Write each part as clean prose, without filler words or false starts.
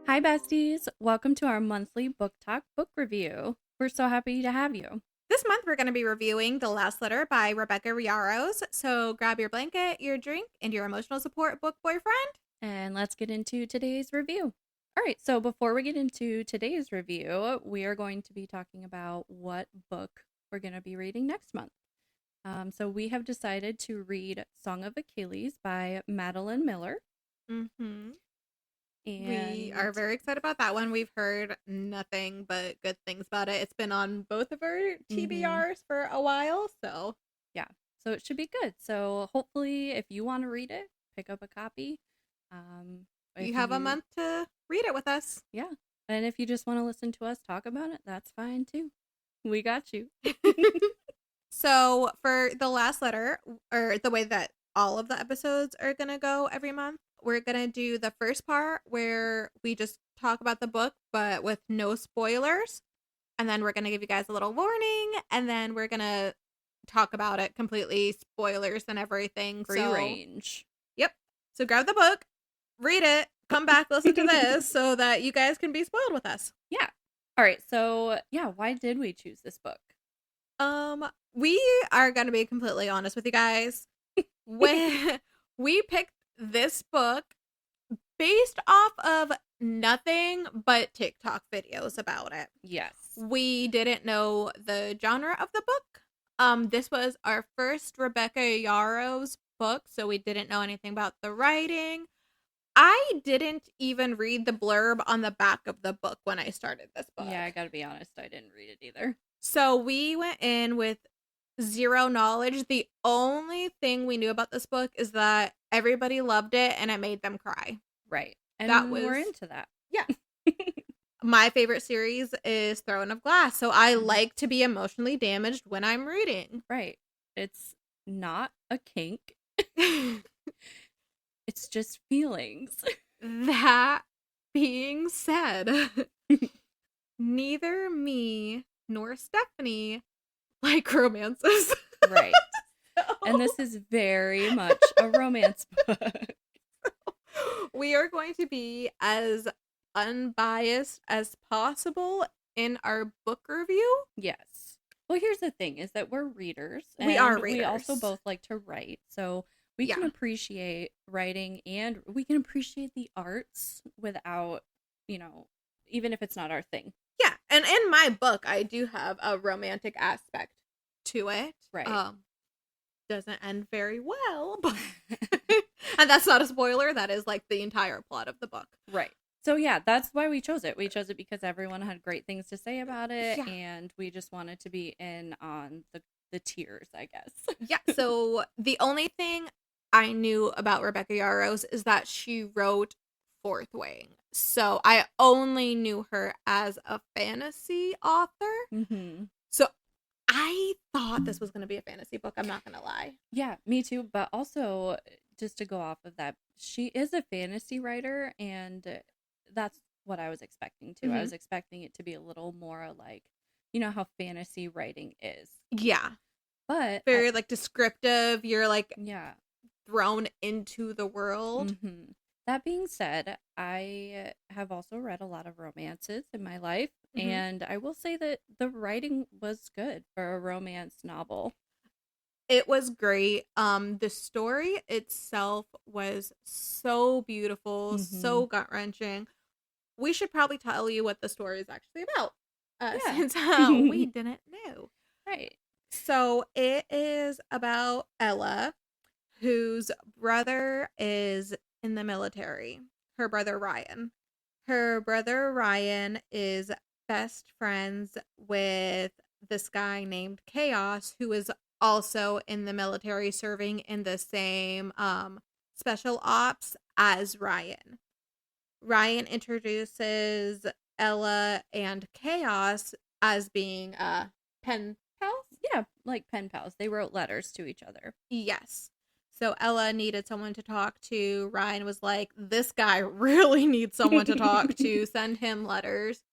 Hi, besties. Welcome to our monthly book talk book review. We're so happy to have you. This month, we're going to be reviewing The Last Letter by Rebecca Yarros. So grab your blanket, your drink, and your emotional support book boyfriend. And let's get into today's review. All right, so before we get into today's review, we are going to be talking about what book we're going to be reading next month. So we have decided to read Song of Achilles by Madeline Miller. Mm-hmm. And we are very excited about that one. We've heard nothing but good things about it. It's been on both of our TBRs for a while, so yeah, so it should be good. So hopefully, if you want to read it, pick up a copy. You have a month to read it with us. Yeah, and if you just want to listen to us talk about it, that's fine too. We got you. So for The Last Letter, or the way that all of the episodes are going to go every month, we're going to do the first part where we just talk about the book, but with no spoilers. And then we're going to give you guys a little warning. And then we're going to talk about it completely, spoilers and everything. Free range. Yep. So grab the book, read it, come back, listen to this so that you guys can be spoiled with us. Yeah. All right. So, yeah, why did we choose this book? We are going to be completely honest with you guys. When we picked this book based off of nothing but TikTok videos about it. Yes. We didn't know the genre of the book. This was our first Rebecca Yarros book, so we didn't know anything about the writing. I didn't even read the blurb on the back of the book when I started this book. Yeah, I gotta be honest, I didn't read it either. So we went in with zero knowledge. The only thing we knew about this book is that everybody loved it and it made them cry. Right. And we're into that. Yeah. My favorite series is Throne of Glass, so I like to be emotionally damaged when I'm reading. Right. It's not a kink. It's just feelings. That being said, neither me nor Stephanie like romances. Right. And this is very much a romance book. We are going to be as unbiased as possible in our book review. Yes. Well, here's the thing is that we're readers. We are readers. We also both like to write. So we can appreciate writing and we can appreciate the arts without, even if it's not our thing. Yeah. And in my book, I do have a romantic aspect to it. Right. Doesn't end very well, but and that's not a spoiler. That is like the entire plot of the book. Right. So yeah, that's why we chose it. We chose it because everyone had great things to say about it, and we just wanted to be in on the tears, I guess. Yeah. So the only thing I knew about Rebecca Yarros is that she wrote Fourth Wing. So I only knew her as a fantasy author. Mm-hmm. So I thought this was going to be a fantasy book. I'm not going to lie. Yeah, me too. But also, just to go off of that, she is a fantasy writer, and that's what I was expecting too. Mm-hmm. I was expecting it to be a little more like, how fantasy writing is. Yeah. But very like descriptive. You're like thrown into the world. Mm-hmm. That being said, I have also read a lot of romances in my life, and I will say that the writing was good for a romance novel. It was great. The story itself was so beautiful, so gut-wrenching. We should probably tell you what the story is actually about, since we didn't know. Right. So it is about Ella, whose brother is in the military. Her brother Ryan. Her brother Ryan is best friends with this guy named Chaos, who is also in the military, serving in the same special ops as Ryan. Ryan introduces Ella and Chaos as being pen pals. Yeah, like pen pals. They wrote letters to each other. Yes. So Ella needed someone to talk to. Ryan was like, this guy really needs someone to talk to. Send him letters.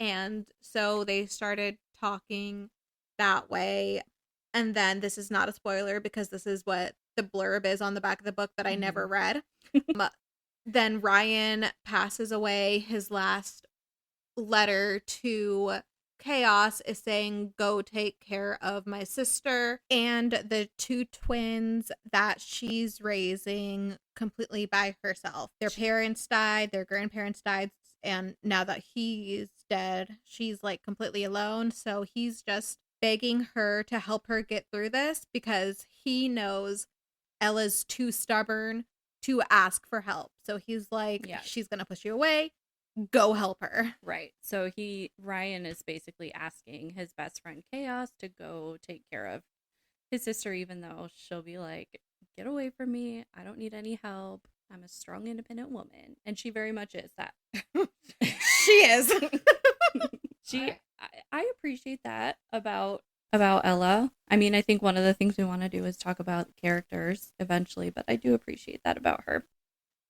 And so they started talking that way. And then this is not a spoiler because this is what the blurb is on the back of the book that I never read. But then Ryan passes away. His last letter to Chaos is saying, "Go take care of my sister and the two twins that she's raising completely by herself. Their parents died, their grandparents died, and now that he's dead, she's like completely alone. So he's just begging her to help her get through this because he knows Ella's too stubborn to ask for help. So he's like, Yes. she's going to push you away. Go help her." Right. So Ryan is basically asking his best friend Chaos to go take care of his sister, even though she'll be like, "Get away from me. I don't need any help. I'm a strong, independent woman." And she very much is that. She is. I appreciate that about Ella. I mean, I think one of the things we want to do is talk about characters eventually, but I do appreciate that about her.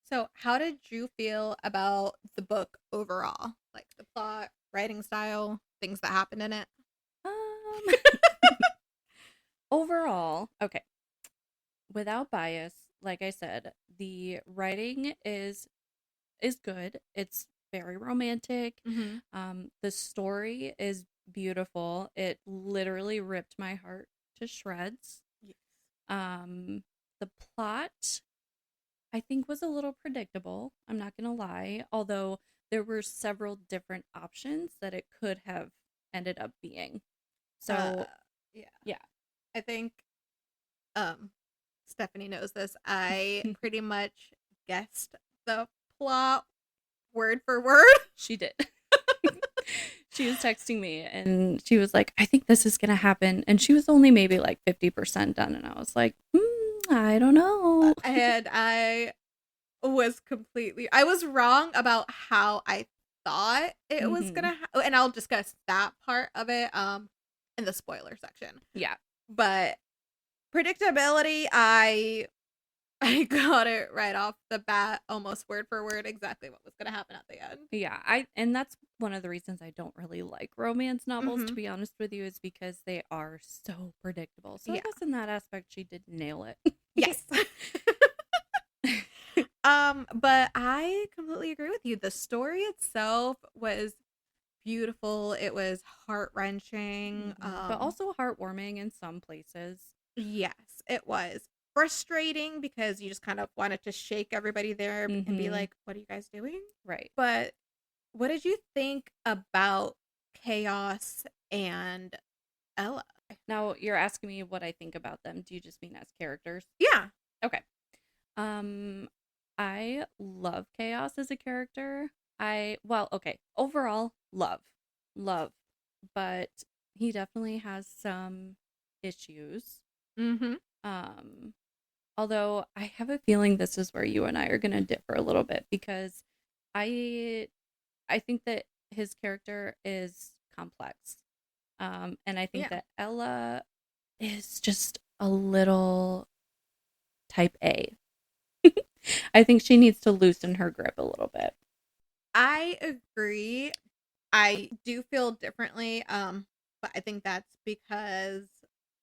So, how did you feel about the book overall? Like the plot, writing style, things that happened in it? Overall, okay. Without bias, like I said, the writing is good. It's very romantic. The story is beautiful. It literally ripped my heart to shreds. Yes. The plot, I think, was a little predictable. I'm not gonna lie, although there were several different options that it could have ended up being. So, yeah. I think Stephanie knows this. I pretty much guessed the plot word for word. She did. She was texting me and she was like, "I think this is going to happen." And she was only maybe like 50% done. And I was like, I don't know. And I was wrong about how I thought it was going to and I'll discuss that part of it in the spoiler section. Yeah. But predictability, I got it right off the bat, almost word for word, exactly what was going to happen at the end. Yeah, and that's one of the reasons I don't really like romance novels, to be honest with you, is because they are so predictable. So I guess in that aspect, she did nail it. Yes. But I completely agree with you. The story itself was beautiful. It was heart-wrenching. But also heartwarming in some places. Yes, it was. Frustrating because you just kind of wanted to shake everybody there and be like, "What are you guys doing?" Right. But what did you think about Chaos and Ella? Now, you're asking me what I think about them. Do you just mean as characters? Yeah. Okay. I love Chaos as a character. Overall, love, but he definitely has some issues. Although I have a feeling this is where you and I are going to differ a little bit, because I think that his character is complex. And I think that Ella is just a little type A. I think she needs to loosen her grip a little bit. I agree. I do feel differently, but I think that's because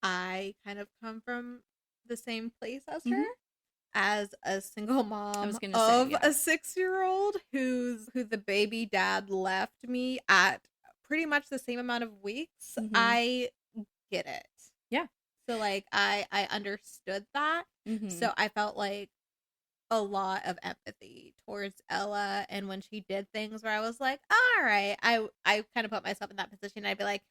I kind of come from the same place as her, as a single mom of a 6-year-old who the baby dad left me at pretty much the same amount of weeks. I get it. Yeah. So like I understood that. So I felt like a lot of empathy towards Ella, and when she did things where I was like, all right, I kind of put myself in that position. I'd be like,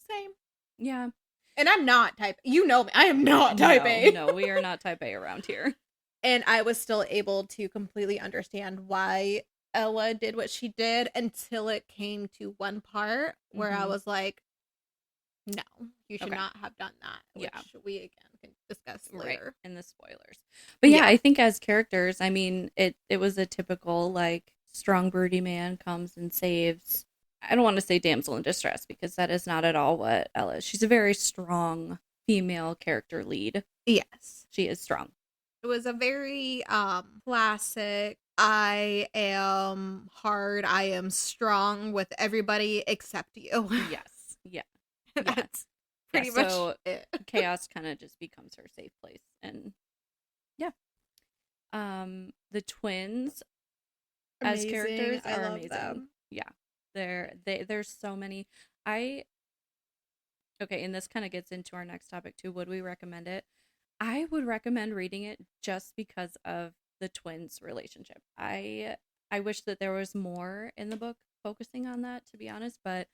same. Yeah. And I'm not type, you know me, I am not type A. No, we are not type A around here. And I was still able to completely understand why Ella did what she did until it came to one part where I was like, no, you should not have done that. Which we again can discuss later in the spoilers. But yeah, I think as characters, I mean, it was a typical like strong broody man comes and saves. I don't want to say damsel in distress, because that is not at all what Ella is. She's a very strong female character lead. Yes, she is strong. It was a very classic, I am hard, I am strong with everybody except you. Yes. Yeah. That's pretty much it. Chaos kind of just becomes her safe place. And yeah. The twins as Amazing. characters I are love amazing. them. Yeah. There's so many. I Okay, and this kind of gets into our next topic too. Would we recommend it? I would recommend reading it just because of the twins' relationship. I wish that there was more in the book focusing on that, to be honest, but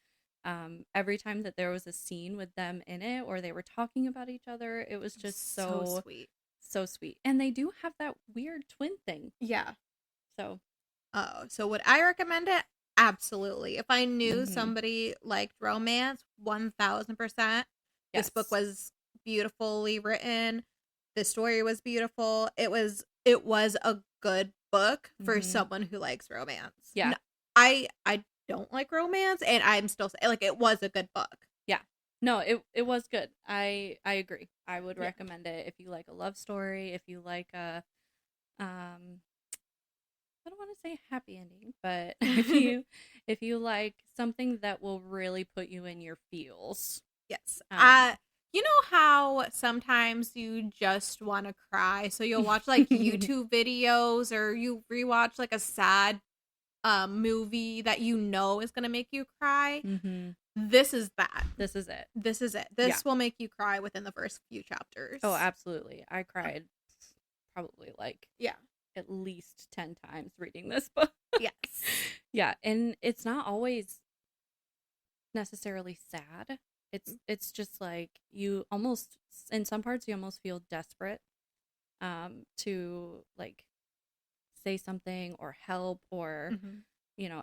every time that there was a scene with them in it or they were talking about each other, it was just So sweet. so sweet. And they do have that weird twin thing. Yeah. So, Oh, so would I recommend it? Absolutely. If I knew mhm. somebody liked romance, 1000%. This book Yes. was beautifully written. The story was beautiful. It was a good book for Mhm. someone who likes romance. Yeah. No, I don't like romance, and I'm still saying like it was a good book. Yeah. No, it was good. I agree. I would Yeah. recommend it if you like a love story, if you like a um I don't want to say happy ending, but if you like something that will really put you in your feels. Yes. Um You know how sometimes you just want to cry, so you'll watch like YouTube videos or you rewatch like a sad movie that you know is going to make you cry? mhm. This is that. This is it. This is it. Yeah. This will make you cry within the first few Oh, chapters. absolutely. I cried probably like Yeah. at least 10 times reading this book. Yes. Yeah, and it's not always necessarily sad. It's just like you almost in some parts you almost feel desperate to like say something or help or Mhm.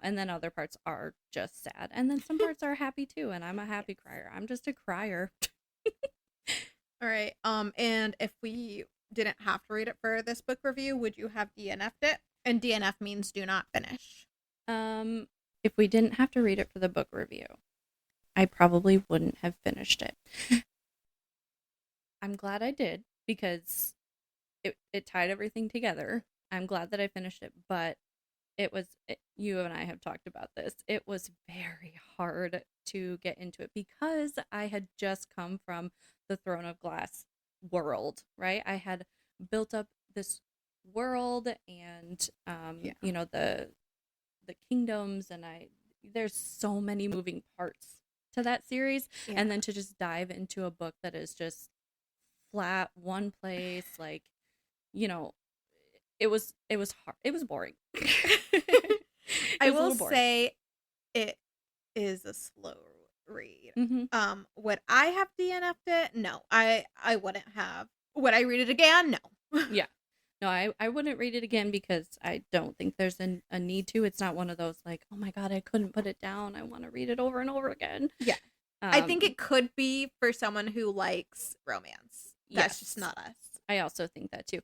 and then other parts are just sad. And then some parts are happy too, and I'm a happy Yes. crier. I'm just a crier. All right. And if we didn't have to read it for this book review, would you have DNF'd it? And DNF means do not finish. um if we didn't have to read it for the book review, I probably wouldn't have finished it. I'm glad I did because it tied everything together. I'm glad that I finished it, but you and I have talked about this. It was very hard to get into it because I had just come from the Throne of Glass world, right? I had built up this world and Yeah. the kingdoms, and I there's so many moving parts to that series, Yeah. and then to just dive into a book that is just flat one place, like you know it was hard, it was boring. It I was a will little boring. say it is a slow read. Mm-hmm. Would I have DNF'd it? No, I wouldn't have. Would I read it again? No. Yeah. No, I wouldn't read it again because I don't think there's a need to. It's not one of those like, oh my God, I couldn't put it down. I want to read it over and over again. Yeah, I think Um, it could be for someone who likes romance. That's just yes, not us. I also think that too.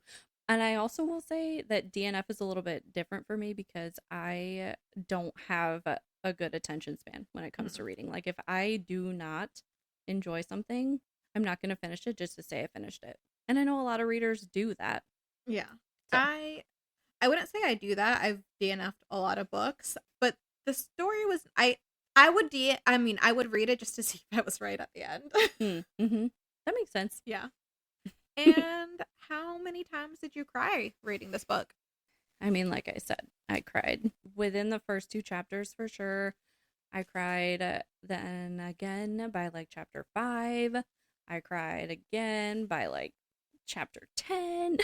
And I also will say that DNF is a little bit different for me because I don't have a good attention span when it comes to Mm. reading. Like if I do not enjoy something, I'm not going to finish it just to say I finished it. And I know a lot of readers do that. Yeah, So, I wouldn't say I do that. I've DNF'd a lot of books, but the story was I would I mean I would read it just to see if I was right at the end. mm-hmm. That makes sense. Yeah. And how many times did you cry reading this book? I mean, like I said, I cried within the first two chapters for sure. I cried then again by like chapter 5. I cried again by like chapter 10.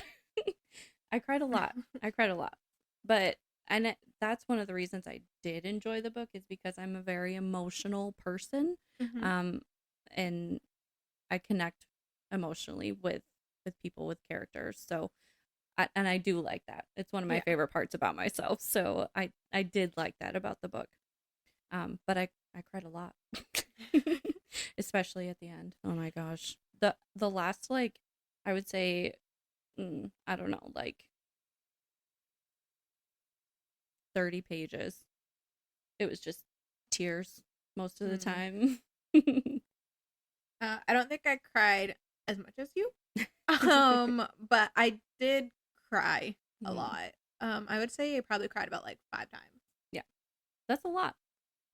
I cried a lot. I cried a lot. But that's one of the reasons I did enjoy the book is because I'm a very emotional person. Mhm. Um and I connect emotionally with people with characters. So and I do like that. It's one of my Yeah. favorite parts about myself. So I did like that about the book. But I cried a lot, especially at the end. Oh my gosh, the last like I would say, I don't know, like 30 pages. It was just tears most of the Mm. time. I don't think I cried as much as you. But I did cry a Mhm. lot. I would say I probably cried about like 5 times. Yeah, that's a lot.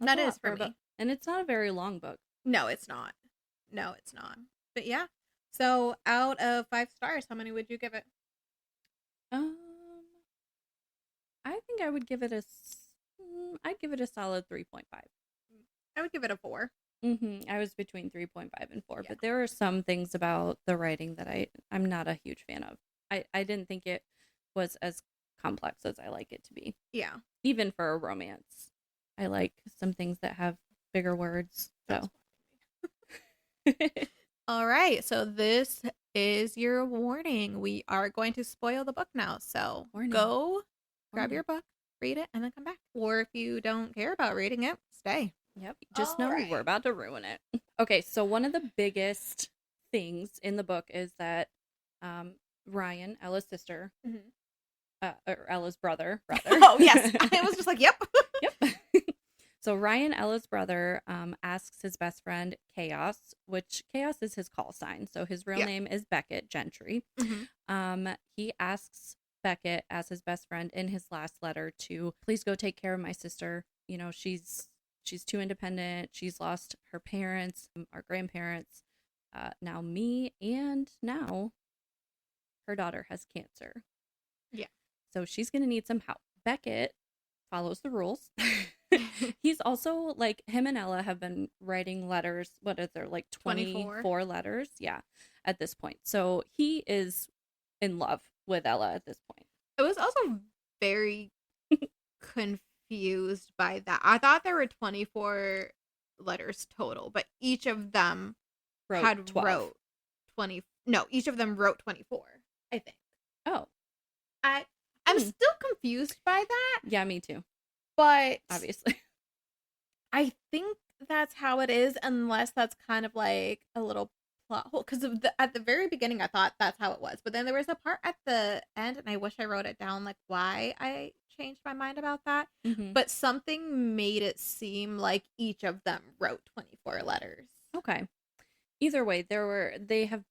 That's a That is lot for for a book, me. and it's not a very long book. No, it's not. No, it's not. But yeah. So out of 5 stars, how many would you give it? I think I would give it I'd give it a solid 3.5. I would give it a 4. I was between 3.5 and 4, Yeah. but there are some things about the writing that I'm not a huge fan of. I didn't think it was as complex as I like it to be. Yeah. Even for a romance. I like some things that have bigger words. So. All right. So this is your warning. We are going to spoil the book now. So go grab your book, read it, and then come back. Or if you don't care about reading it, stay. Yep. Just know we're about to ruin it. Okay. So one of the biggest things in the book is that Ryan, Ella's sister, or Ella's brother, rather. Oh, yes. I was just like, yep. Yep. So Ryan, Ella's brother, asks his best friend, Chaos, which Chaos is his call sign. So his real name is Beckett Gentry. He asks Beckett as his best friend in his last letter to please go take care of my sister. You know, she's too independent. She's lost her parents, our grandparents, now me, and now her daughter has cancer. Yeah. So she's going to need some help. Beckett follows the rules. He's also like, him and Ella have been writing letters. What is there, like 24 letters? Yeah, at this point. So he is in love with Ella at this point. I was also very confused by that. I thought there were 24 letters total, but each of them wrote 20. No, each of them wrote 24, I think. Oh. I'm still confused by that. Yeah, me too. But obviously, I think that's how it is, unless that's kind of like a little plot hole. Because at the very beginning, I thought that's how it was, but then there was a part at the end, and I wish I wrote it down, like why I changed my mind about that. But something made it seem like each of them wrote 24 letters. Okay. Either way, they have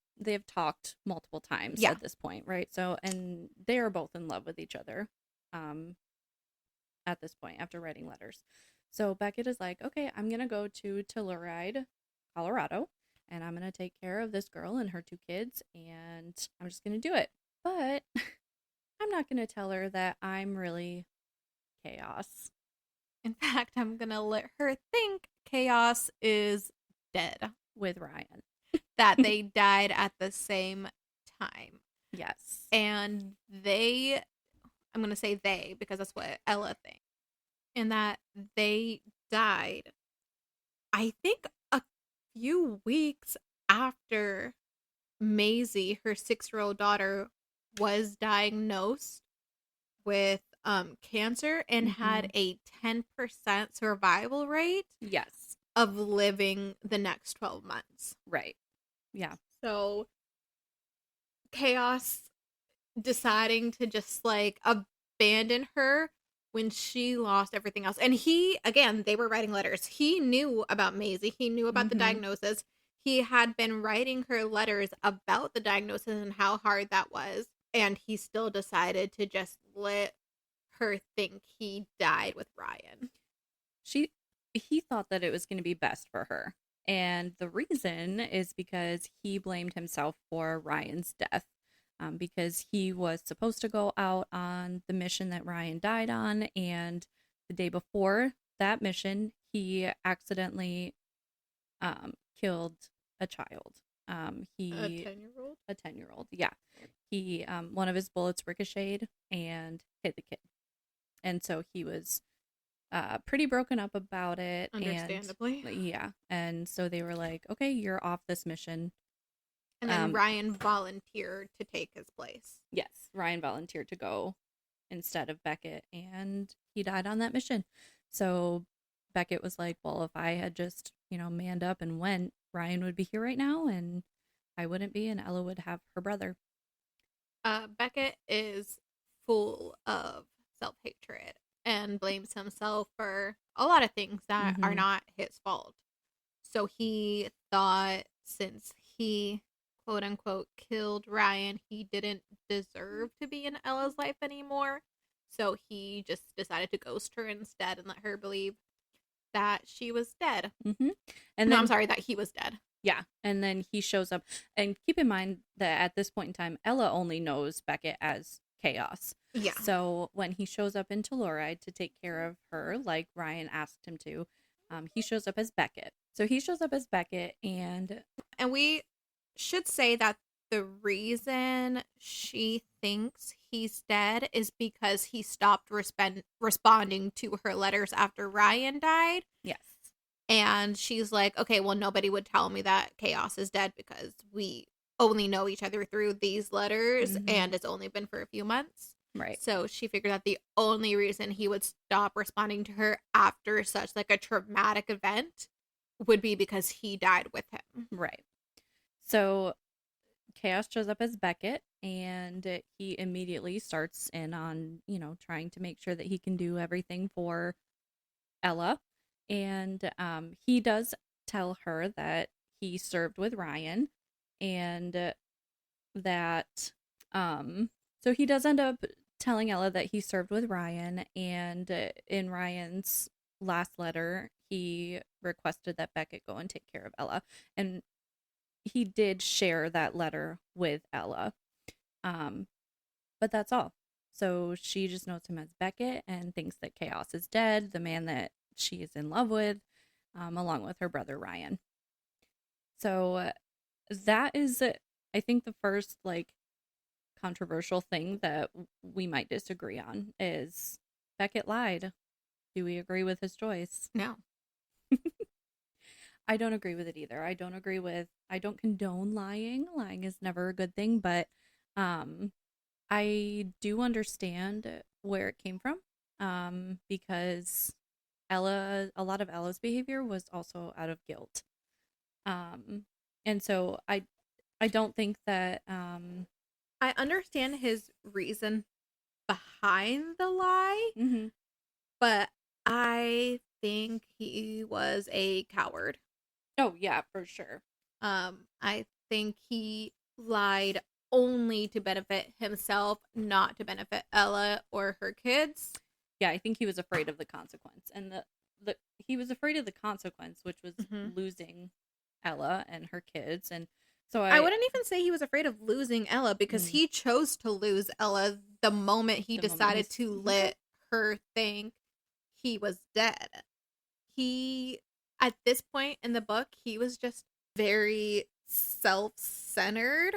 talked multiple times at this point, right? So, and they are both in love with each other. At this point, after writing letters. So Beckett is like, okay, I'm going to go to Telluride, Colorado, and I'm going to take care of this girl and her 2 kids, and I'm just going to do it. But I'm not going to tell her that I'm really Chaos. In fact, I'm going to let her think Chaos is dead. With Ryan. That they died at the same time. Yes. And I'm going to say they, because that's what Ella thinks. And that they died, I think, a few weeks after Maisie, her 6-year-old daughter, was diagnosed with cancer and had a 10% survival rate. Yes. Of living the next 12 months. Right. Yeah. So Chaos deciding to just like abandon her when she lost everything else. And they were writing letters. He knew about Maisie. He knew about the diagnosis. He had been writing her letters about the diagnosis and how hard that was. And he still decided to just let her think he died with Ryan. He thought that it was going to be best for her. And the reason is because he blamed himself for Ryan's death. Because he was supposed to go out on the mission that Ryan died on, and the day before that mission, he accidentally killed a child. A 10-year-old? A 10-year-old, yeah. He one of his bullets ricocheted and hit the kid. And so he was pretty broken up about it. Understandably. And so they were like, okay, you're off this mission. And then Ryan volunteered to take his place. Yes, Ryan volunteered to go instead of Beckett, and he died on that mission. So Beckett was like, well, if I had just, manned up and went, Ryan would be here right now, and I wouldn't be, and Ella would have her brother. Beckett is full of self-hatred and blames himself for a lot of things that are not his fault. So he thought since he quote unquote killed Ryan, he didn't deserve to be in Ella's life anymore. So he just decided to ghost her instead and let her believe that she was dead. And then, I'm sorry, that he was dead. Yeah. And then he shows up. And keep in mind that at this point in time, Ella only knows Beckett as Chaos. Yeah. So when he shows up in Telluride to take care of her, like Ryan asked him to, he shows up as Beckett. So he shows up as Beckett, and we should say that the reason she thinks he's dead is because he stopped responding to her letters after Ryan died. yes. And she's like, okay, well, nobody would tell me that Chaos is dead because we only know each other through these letters, and it's only been for a few months. Right. So she figured that the only reason he would stop responding to her after such like a traumatic event would be because he died with him. Right. So Chaos shows up as Beckett, and he immediately starts in on, trying to make sure that he can do everything for Ella. And he does tell her that he served with Ryan, and that so he does end up telling Ella that he served with Ryan, and in Ryan's last letter he requested that Beckett go and take care of Ella, and he did share that letter with Ella, but that's all. So she just knows him as Beckett and thinks that Chaos is dead, the man that she is in love with, along with her brother Ryan. So that is, I think, the first controversial thing that we might disagree on is Beckett lied. Do we agree with his choice? No. I don't agree with it either. I don't condone lying. Lying is never a good thing, but I do understand where it came from, because a lot of Ella's behavior was also out of guilt. And so I don't think that, I understand his reason behind the lie, but I think he was a coward. Oh, yeah, for sure. I think he lied only to benefit himself, not to benefit Ella or her kids. Yeah, I think he was afraid of the consequence, and he was afraid of the consequence, which was losing Ella and her kids. And so I wouldn't even say he was afraid of losing Ella, because he chose to lose Ella the moment he decided to let her think he was dead. At this point in the book, he was just very self-centered,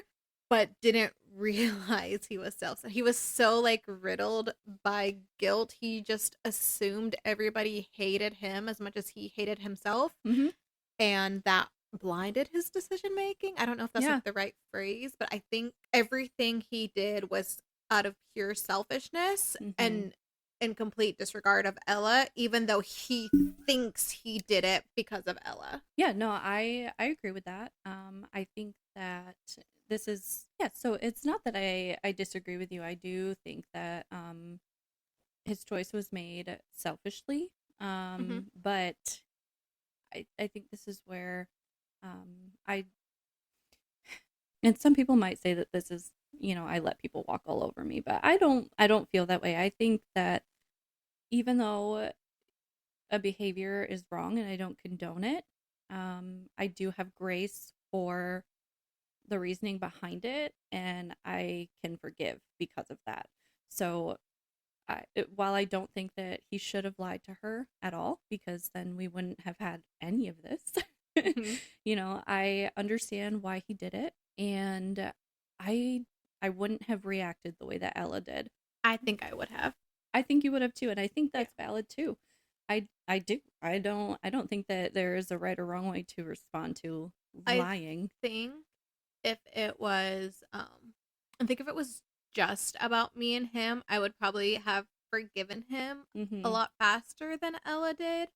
but didn't realize he was self-centered. He was so riddled by guilt. He just assumed everybody hated him as much as he hated himself. And that blinded his decision making. I don't know if that's the right phrase, but I think everything he did was out of pure selfishness and in complete disregard of Ella, even though he thinks he did it because of Ella. Yeah, no, I agree with that. I think that this is, so it's not that I disagree with you. I do think that his choice was made selfishly, but I think this is where and some people might say that this is, I let people walk all over me, but I don't feel that way. I think that even though a behavior is wrong and I don't condone it, I do have grace for the reasoning behind it, and I can forgive because of that. So while I don't think that he should have lied to her at all, because then we wouldn't have had any of this, I understand why he did it, and I wouldn't have reacted the way that Ella did. I think I would have. I think you would have too, and I think that's valid too. I do. I don't think that there is a right or wrong way to respond to lying. I think if it was just about me and him, I would probably have forgiven him a lot faster than Ella did.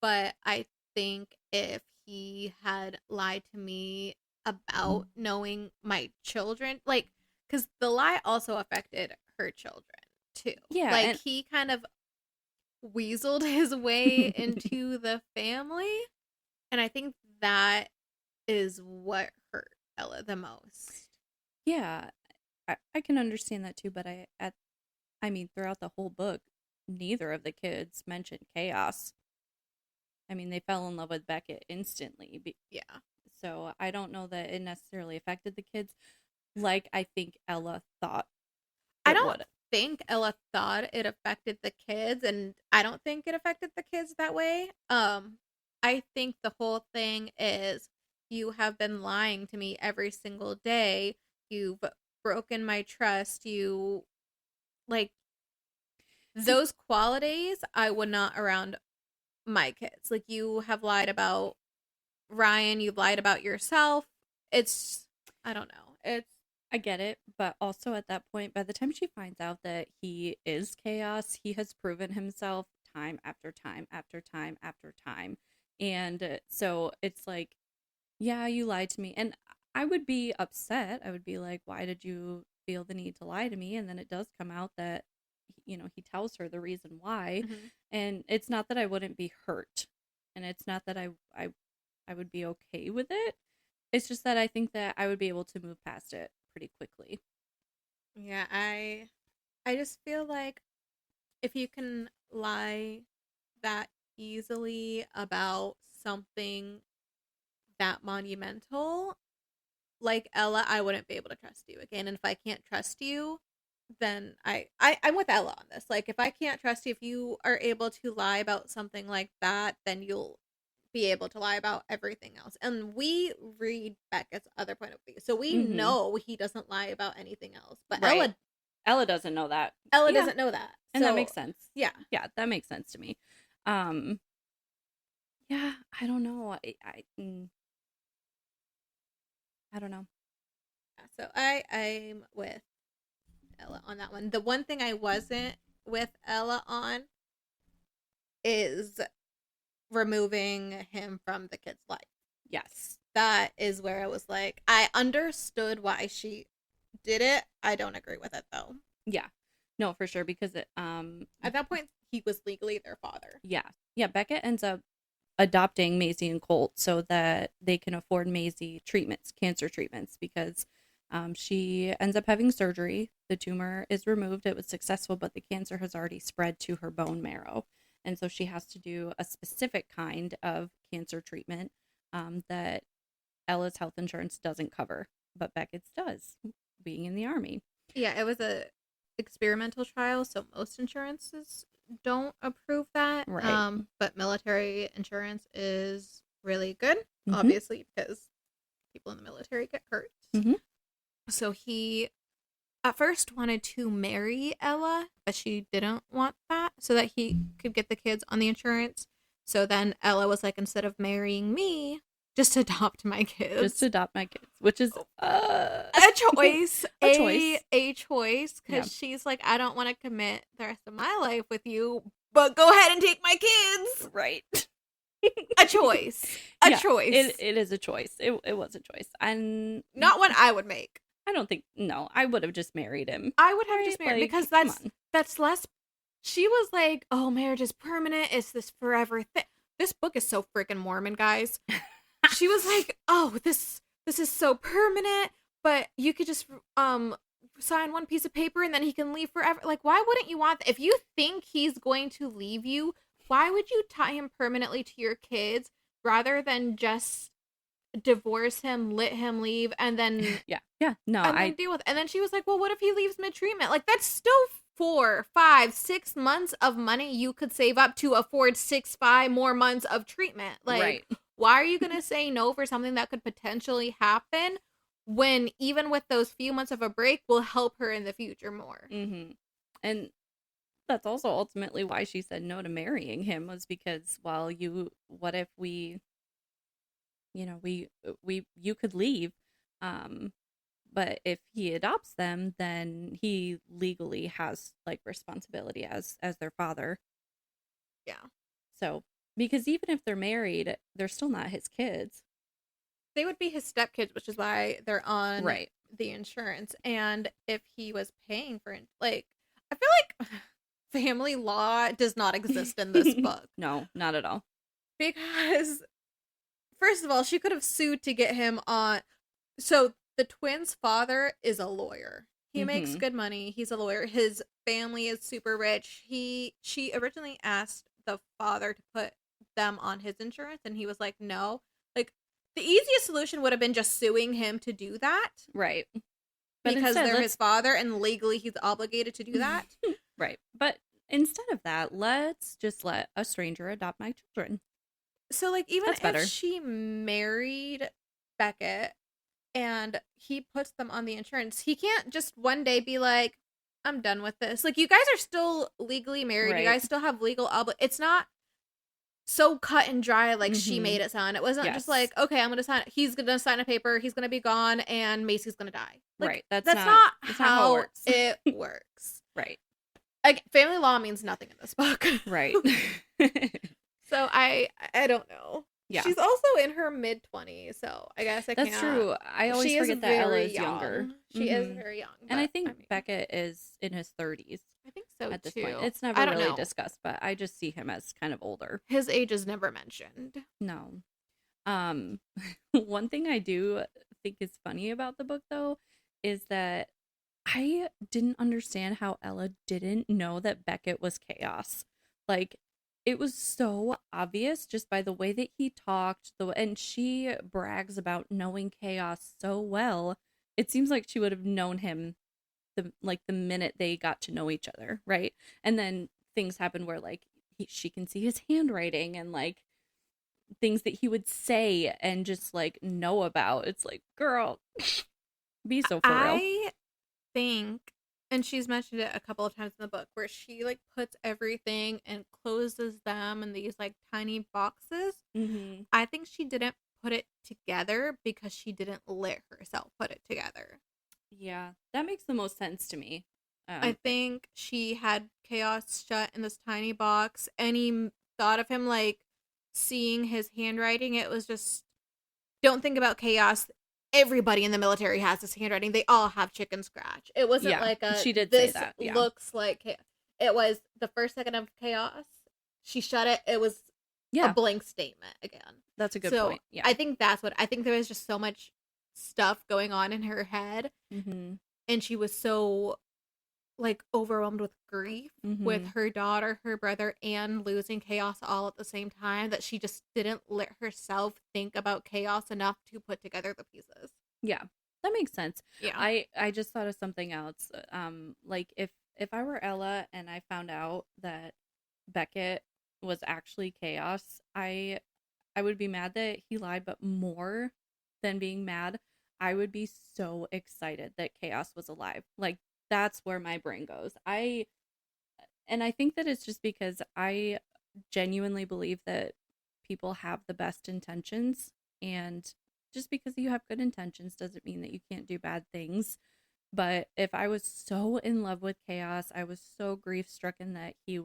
But I think if he had lied to me about knowing my children, because the lie also affected her children too. Yeah, he kind of weaseled his way into the family, and I think that is what hurt Ella the most. Yeah, I can understand that too, but I mean, throughout the whole book, neither of the kids mentioned Chaos. I mean, they fell in love with Beckett instantly. Yeah. So I don't know that it necessarily affected the kids like I think Ella thought I it don't would. think Ella thought it affected the kids, and I don't think it affected the kids that way. I think the whole thing is you have been lying to me every single day. You've broken my trust. You like See, those qualities I would not around my kids. Like you have lied about Ryan, you've lied about yourself. It's I don't know. It's I get it, but also at that point, by the time she finds out that he is chaos, he has proven himself time after time after time after time. And so it's like, yeah, you lied to me. And I would be upset. I would be like, why did you feel the need to lie to me? And then it does come out that, he tells her the reason why. mhm. And it's not that I wouldn't be hurt. And it's not that I would be okay with it. It's just that I think that I would be able to move past it pretty quickly. Yeah, I just feel like if you can lie that easily about something that monumental, like Ella, I wouldn't be able to trust you again. And if I can't trust you, then I'm with Ella on this. Like if I can't trust you, if you are able to lie about something like that, then you'll be able to lie about everything else. And we read Becca's other point of view. So we Mm-hmm. know he doesn't lie about anything else. But Right. Ella doesn't know that. Ella Yeah, doesn't know that. and that So makes sense. yeah. Yeah, that makes sense to me. Um, yeah, I don't know. I don't know. So I'm with Ella on that one. The one thing I wasn't with Ella on is removing him from the kid's life. Yes. That is where I was like, I understood why she did it. I don't agree with it though. Yeah. No, for sure because At that point, he was legally their father. yeah. Yeah, Becca ends up adopting Maisie and Colt so that they can afford Maisie treatments, cancer treatments, because she ends up having surgery. The tumor is removed. It was successful, but the cancer has already spread to her bone marrow. And so she has to do a specific kind of cancer treatment that Ella's health insurance doesn't cover, but Beckett's does, being in the army. Yeah, it was a experimental trial, so most insurances don't approve that. Right. But military insurance is really good, Mm-hmm. obviously, because people in the military get hurt. Mm-hmm. So he at first wanted to marry Ella, but she didn't want that so that he could get the kids on the insurance. So then Ella was like, instead of marrying me, just adopt my Just kids. to adopt my kids, which is A choice, a choice. a choice, Yeah. because she's like, I don't want to commit the rest of my life with you, but go ahead and take my kids. Right. A choice, a Yeah, choice. it is a choice. It was a choice, and Not one I would make. I don't think no. I would have just married him. I would have Right? just married Like, because come on. that's less. She was like, "Oh, marriage is permanent. It's this forever thing." This book is so freaking Mormon, guys. She was like, "Oh, this is so permanent, but you could just sign one piece of paper and then he can leave forever." Like, why wouldn't you want that? If you think he's going to leave you, why would you tie him permanently to your kids rather than just divorce him, let him leave, and then Yeah. No, and then deal with it. And then she was like, well, what if he leaves mid-treatment? Like, that's still 4, 5, 6 months of money you could save up to afford 6, 5 more months of treatment. Like, right. why are you going to say no for something that could potentially happen when even with those few months of a break will help her in the future more? Mm-hmm. And that's also ultimately why she said no to marrying him was because, well, what if we, you could leave, um, but if he adopts them, then he legally has like responsibility as their father. Yeah. So because even if they're married, they're still not his kids. They would be his stepkids, which is why they're on Right. the insurance. And if he was paying for it, like, I feel like family law does not exist in this book. No, not at all. Because, first of all, she could have sued to get him on. So the twins' father is a lawyer. He makes Mhm. good money. He's a lawyer. His family is super rich. She originally asked the father to put them on his insurance, and he was like, no. Like, the easiest solution would have been just suing him to do that. Right. But because instead, they're his father and legally he's obligated to do that. right. But instead of that, let's just let a stranger adopt my children. So, like, even That's if better. she married Beckett and he puts them on the insurance, he can't just one day be like, I'm done with this. Like, you guys are still legally married. You Right. guys still have legal It's not so cut and dry like she Mm-hmm. made it sound. It wasn't just Yes. like, okay, I'm gonna sign. He's gonna sign a paper. He's gonna be gone, and Macy's gonna die. Like Right. That's that's not not that's not how it how works. it works. Right. Like family law means nothing in this book. Right. So I don't know. Yeah. She's also in her mid-20s, so I guess I That's can't. true. I always She is forget that Ella very is younger. young. She is very young, And I but think I mean, Beckett is in his 30s I think so at this too. point. It's never I don't really know. discussed, but I just see him as kind of older. His age is never mentioned. No. Um, one thing I do think is funny about the book, though, is that I didn't understand how Ella didn't know that Beckett was chaos. Like, it was so obvious just by the way that he talked, and she brags about knowing chaos so well. It seems like she would have known him the minute they got to know each other, right? And then things happen where like she can see his handwriting and like things that he would say and just like know about. It's like, girl, be so for real. I think, and she's mentioned it a couple of times in the book, where she like puts everything and closes them in these like tiny boxes. Mm-hmm. I think she didn't put it together because she didn't let herself put it together. Yeah, that makes the most sense to me. I think she had chaos shut in this tiny box. Any thought of him like seeing his handwriting, it was just, don't think about chaos. Everybody in the military has this handwriting. They all have chicken scratch. It wasn't yeah, like she did this say that. Yeah. looks like chaos. It was the first second of chaos. She shut it. It was a blank statement again. That's a good point. Yeah. I think I think there was just so much stuff going on in her head. Mm-hmm. And she was so like overwhelmed with grief with her daughter, her brother, and losing chaos all at the same time that she just didn't let herself think about chaos enough to put together the pieces. Yeah, that makes sense. Yeah. I just thought of something else. Like if I were Ella and I found out that Beckett was actually chaos, I would be mad that he lied, but more than being mad, I would be so excited that chaos was alive. Like that's where my brain goes. I think that it's just because I genuinely believe that people have the best intentions, and just because you have good intentions doesn't mean that you can't do bad things. But if I was so in love with chaos, I was so grief stricken that he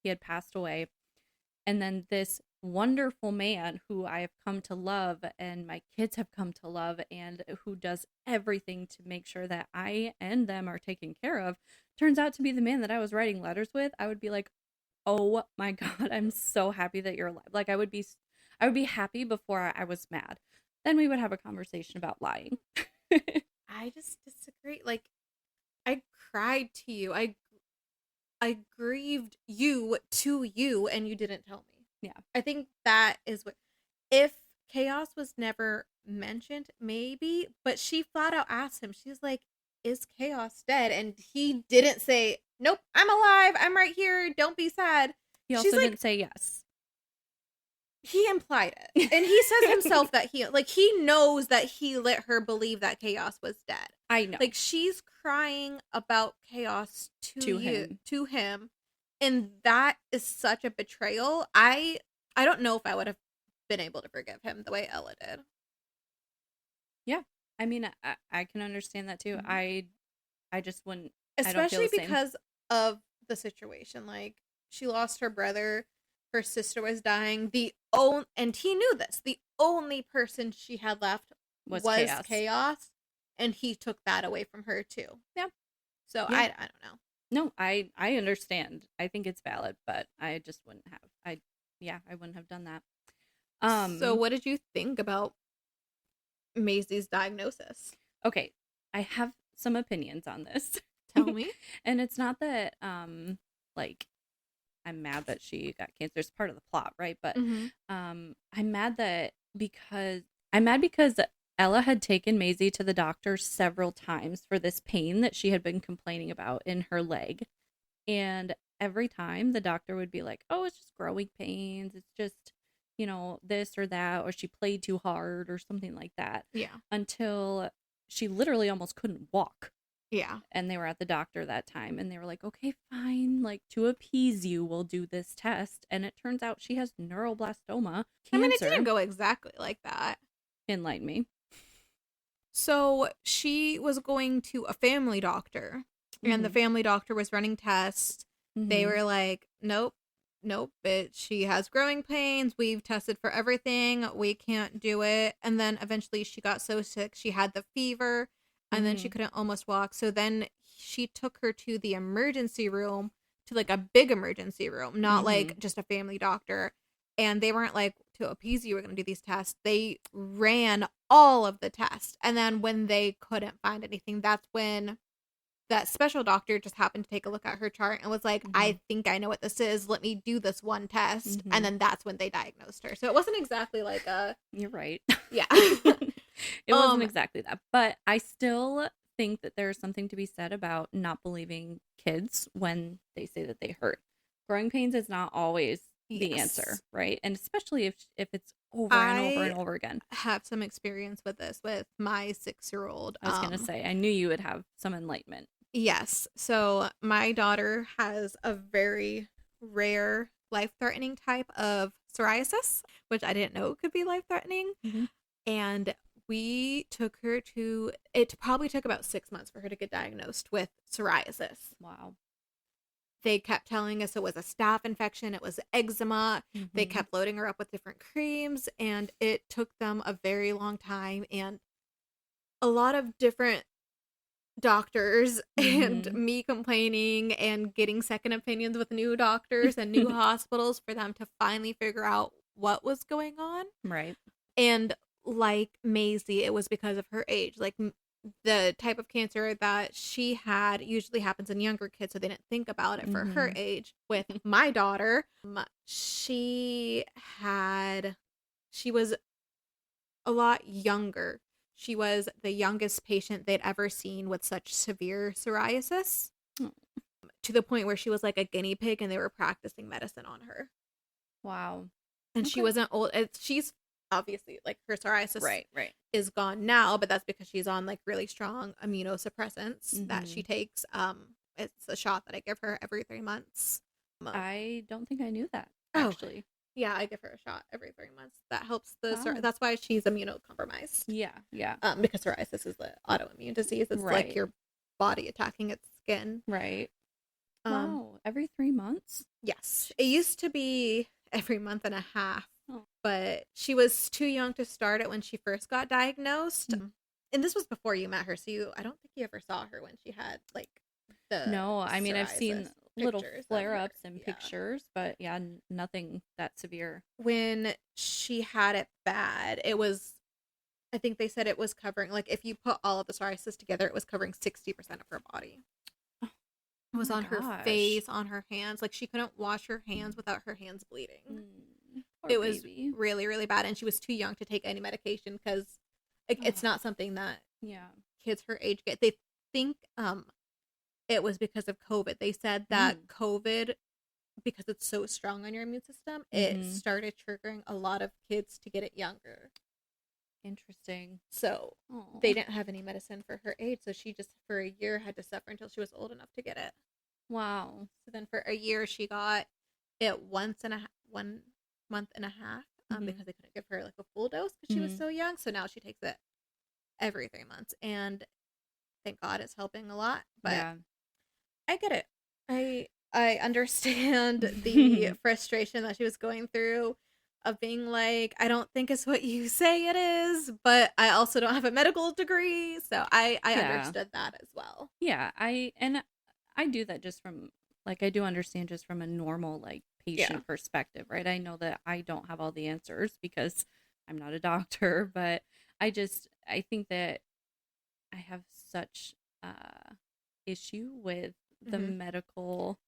had passed away, and then this wonderful man who I have come to love and my kids have come to love and who does everything to make sure that I and them are taken care of turns out to be the man that I was writing letters with, I would be like, "Oh my god, I'm so happy that you're alive." Like I would be happy before I was mad. Then we would have a conversation about lying. I just disagree. Like I cried to you. I grieved you to you and you didn't tell me. Yeah. I think that is what, if chaos was never mentioned, maybe, but she flat out asked him, she's like, is chaos dead? And he didn't say, nope, I'm alive. I'm right here. Don't be sad. He also didn't say yes. He implied it. And he says himself that he knows that he let her believe that chaos was dead. I know. Like she's crying about chaos to him. And that is such a betrayal. I don't know if I would have been able to forgive him the way Ella did. Yeah. I mean, I can understand that too. Mm-hmm. I just wouldn't. Especially because of the situation. Like, she lost her brother. Her sister was dying. And he knew this. The only person she had left was chaos. And he took that away from her too. Yeah. So yeah. I don't know. No, I understand. I think it's valid, but I just wouldn't have. I wouldn't have done that. So what did you think about Maisie's diagnosis? Okay, I have some opinions on this. Tell me. And it's not that like I'm mad that she got cancer. It's part of the plot, right? But I'm mad because Ella had taken Maisie to the doctor several times for this pain that she had been complaining about in her leg. And every time the doctor would be like, oh, it's just growing pains. It's just, this or that, or she played too hard or something like that. Yeah. Until she literally almost couldn't walk. Yeah. And they were at the doctor that time and they were like, okay, fine. Like, to appease you, we'll do this test. And it turns out she has neuroblastoma, cancer. I mean, it didn't go exactly like that. Enlighten me. So she was going to a family doctor, and the family doctor was running tests. They were like, nope, but she has growing pains. We've tested for everything. We can't do it. And then eventually she got so sick, she had the fever, and then she couldn't almost walk. So then she took her to the emergency room, to like a big emergency room, not like just a family doctor. And they weren't like, to appease you, we're going to do these tests. They ran all of the tests. And then when they couldn't find anything, that's when that special doctor just happened to take a look at her chart and was like, I think I know what this is. Let me do this one test. And then that's when they diagnosed her. So it wasn't exactly like a... You're right. Yeah. It wasn't exactly that. But I still think that there's something to be said about not believing kids when they say that they hurt. Growing pains is not always the answer, right? And especially if it's over and over and over again. I have some experience with this with my 6-year-old. I was going to say, I knew you would have some enlightenment. Yes. So my daughter has a very rare life-threatening type of psoriasis, which I didn't know could be life-threatening. And we took her to, it probably took about 6 months for her to get diagnosed with psoriasis. Wow. They kept telling us it was a staph infection, it was eczema. They kept loading her up with different creams, and it took them a very long time and a lot of different doctors and me complaining and getting second opinions with new doctors and new hospitals for them to finally figure out what was going on. Right. And like Maisie, it was because of her age. Like the type of cancer that she had usually happens in younger kids, so they didn't think about it for her age. With my daughter, she was a lot younger. She was the youngest patient they'd ever seen with such severe psoriasis, to the point where she was like a guinea pig and they were practicing medicine on her. Wow. And she wasn't old. She's obviously, like, her psoriasis right is gone now, but that's because she's on like really strong immunosuppressants that she takes. It's a shot that I give her every 3 months. I don't think I knew that, actually. Yeah, I give her a shot every 3 months. That helps that's why she's immunocompromised. Yeah. Because psoriasis is the autoimmune disease. It's like your body attacking its skin. Right. Wow. Every 3 months? Yes. It used to be every month and a half. Oh. But she was too young to start it when she first got diagnosed. And this was before you met her, so I don't think you ever saw her when she had like the No, I mean, I've seen little flare-ups and yeah. pictures, but yeah, nothing that severe. When she had it bad, it was, I think they said it was covering, like, if you put all of the psoriasis together, it was covering 60% of her body. It was on her face, on her hands. Like, she couldn't wash her hands without her hands bleeding. It was really, really bad. And she was too young to take any medication because it's not something that kids her age get. They think it was because of COVID. They said that COVID, because it's so strong on your immune system, it started triggering a lot of kids to get it younger. Interesting. So they didn't have any medicine for her age, so she just for a year had to suffer until she was old enough to get it. Wow. So then for a year she got it 1 month and a half because they couldn't give her like a full dose because she was so young. So now she takes it every 3 months, and thank God it's helping a lot. But I get it. I understand the frustration that she was going through of being like, I don't think it's what you say it is, but I also don't have a medical degree, so I understood that as well. Yeah, I do that just from, like, I do understand just from a normal, like, patient perspective, right? I know that I don't have all the answers because I'm not a doctor, but I think that I have such issue with the medical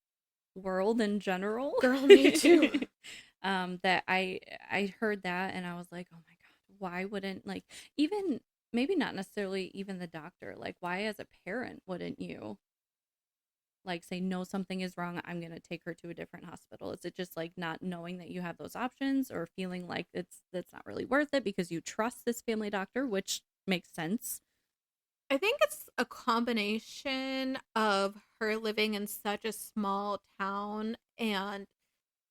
world in general. Girl, me too. That I heard that and I was like, oh my God, why wouldn't, like, even maybe not necessarily even the doctor. Like, why as a parent wouldn't you like say no, something is wrong, I'm going to take her to a different hospital? Is it just like not knowing that you have those options, or feeling like that's not really worth it because you trust this family doctor, which makes sense? I think it's a combination of her living in such a small town and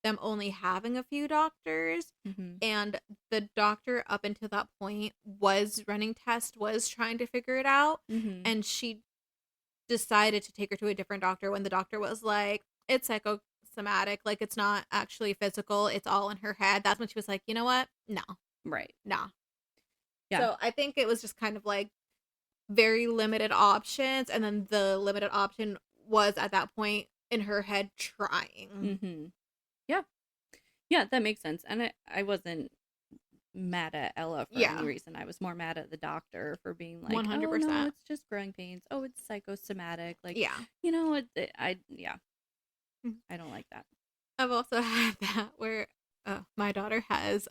them only having a few doctors, Mhm. and the doctor up until that point was running tests, was trying to figure it out, Mhm. and she decided to take her to a different doctor when the doctor was like, it's psychosomatic, like it's not actually physical, it's all in her head. That's when she was like, you know what, no, Right. no. Yeah. So I think it was just kind of like very limited options, and then the limited option was at that point in her head trying. Mhm. Yeah. Yeah, that makes sense. And I wasn't mad at Ella for any Yeah, reason. I was more mad at the doctor for being like, "Oh no, 100%. it's just growing pains. Oh, it's psychosomatic." Like, Yeah. I yeah, I don't like that. I've also had that where my daughter has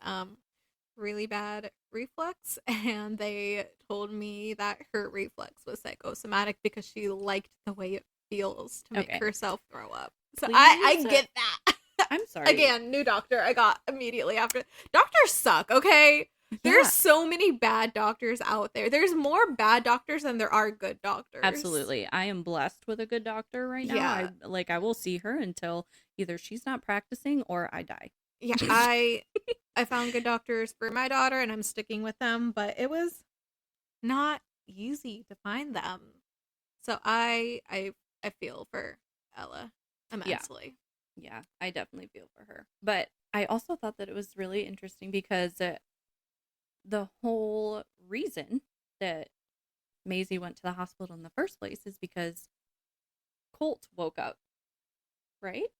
really bad reflux, and they told me that her reflux was psychosomatic because she liked the way it feels to make Okay. herself throw up. So I Please, get that. I'm sorry. Again, new doctor I got immediately after. Doctors suck, okay? There's Yeah, so many bad doctors out there. There's more bad doctors than there are good doctors. absolutely. I am blessed with a good doctor right now. Yeah. I will see her until either she's not practicing or I die. Yeah, I found good doctors for my daughter and I'm sticking with them, but it was not easy to find them. So I feel for Ella Yeah. immensely. Yeah, I definitely feel for her. But I also thought that it was really interesting because the whole reason that Maisie went to the hospital in the first place is because Colt woke up, right?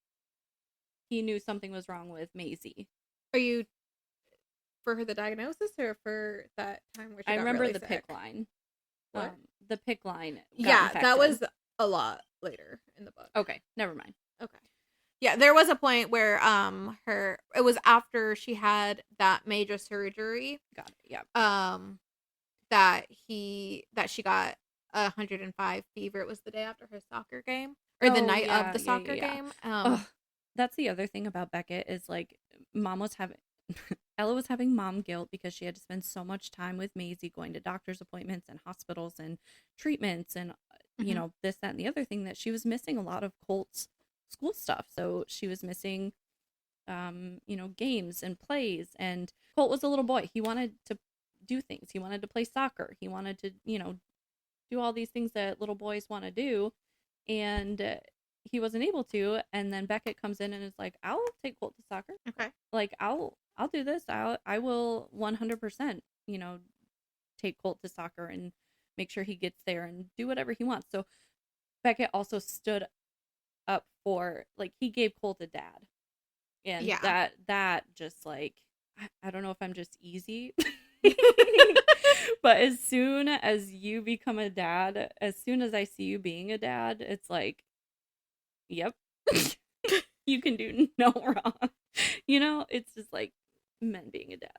He knew something was wrong with Maisie. Are you for her the diagnosis or for that time where she I got remember really the pick sick? line. What? The pick line got Yeah, that infected. was a lot later in the book. Okay, never mind. Okay. Yeah, there was a point where her it was after she had that major surgery Got it. Yeah. um that she got 105 fever. It was the day after her soccer game or the Oh night of yeah, the yeah, yeah, soccer yeah. game. Ugh, that's the other thing about Beckett is like mom was having Ella was having mom guilt because she had to spend so much time with Maisie going to doctor's appointments and hospitals and treatments and Mhm. this, that, and the other thing, that she was missing a lot of Colt's school stuff. So she was missing games and plays, and Colt was a little boy. He wanted to do things. He wanted to play soccer. He wanted to, do all these things that little boys want to do, and he wasn't able to. And then Beckett comes in and is like, "I'll take Colt to soccer. Okay. Like, I'll do this. I will 100%, take Colt to soccer and make sure he gets there and do whatever he wants." So Beckett also stood up for, like, he gave Colt a dad, and Yeah. that just like, I don't know if I'm just easy. But as soon as you become a dad, as soon as I see you being a dad, it's like, yep, you can do no wrong. It's just like men being a dad.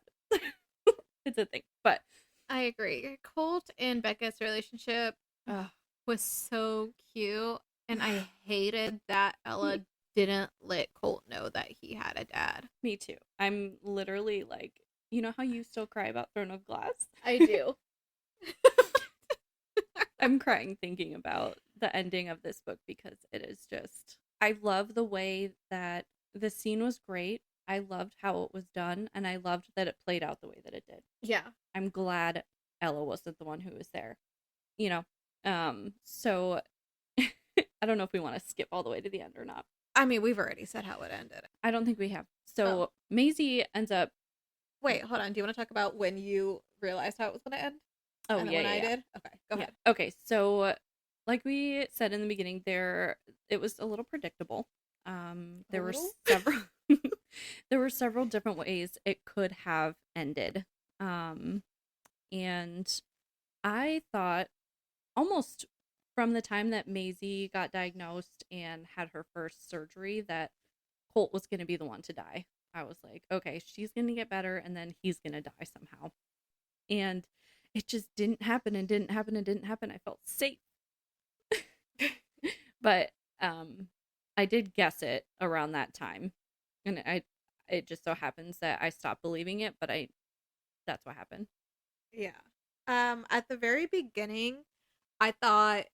It's a thing. But I agree. Colt and Becca's relationship uh, was so cute, and I hated that Ella didn't let Colt know that he had a dad. me too. I'm literally like, you know how you still cry about Throne of Glass? I do. I'm crying thinking about the ending of this book because it is just, I love the way that the scene was great. I loved how it was done, and I loved that it played out the way that it did. Yeah. I'm glad Ella wasn't the one who was there. You know. So I don't know if we want to skip all the way to the end or not. I mean, we've already said how it ended. I don't think we have. Oh. So Maisie ends up. Wait, hold on. Do you want to talk about when you realized how it was going to end? Oh And then yeah, when yeah, I yeah. did? Okay, go Yeah. ahead. Okay. So, like we said in the beginning, it was a little predictable. A There were little? several there were several different ways it could have ended. And I thought, almost from the time that Maisie got diagnosed and had her first surgery, that Colt was going to be the one to die. I was like, okay, she's going to get better and then he's going to die somehow. And it just didn't happen and didn't happen and didn't happen. I felt safe. But I did guess it around that time. And it just so happens that I stopped believing it, but that's what happened. Yeah. At the very beginning, I thought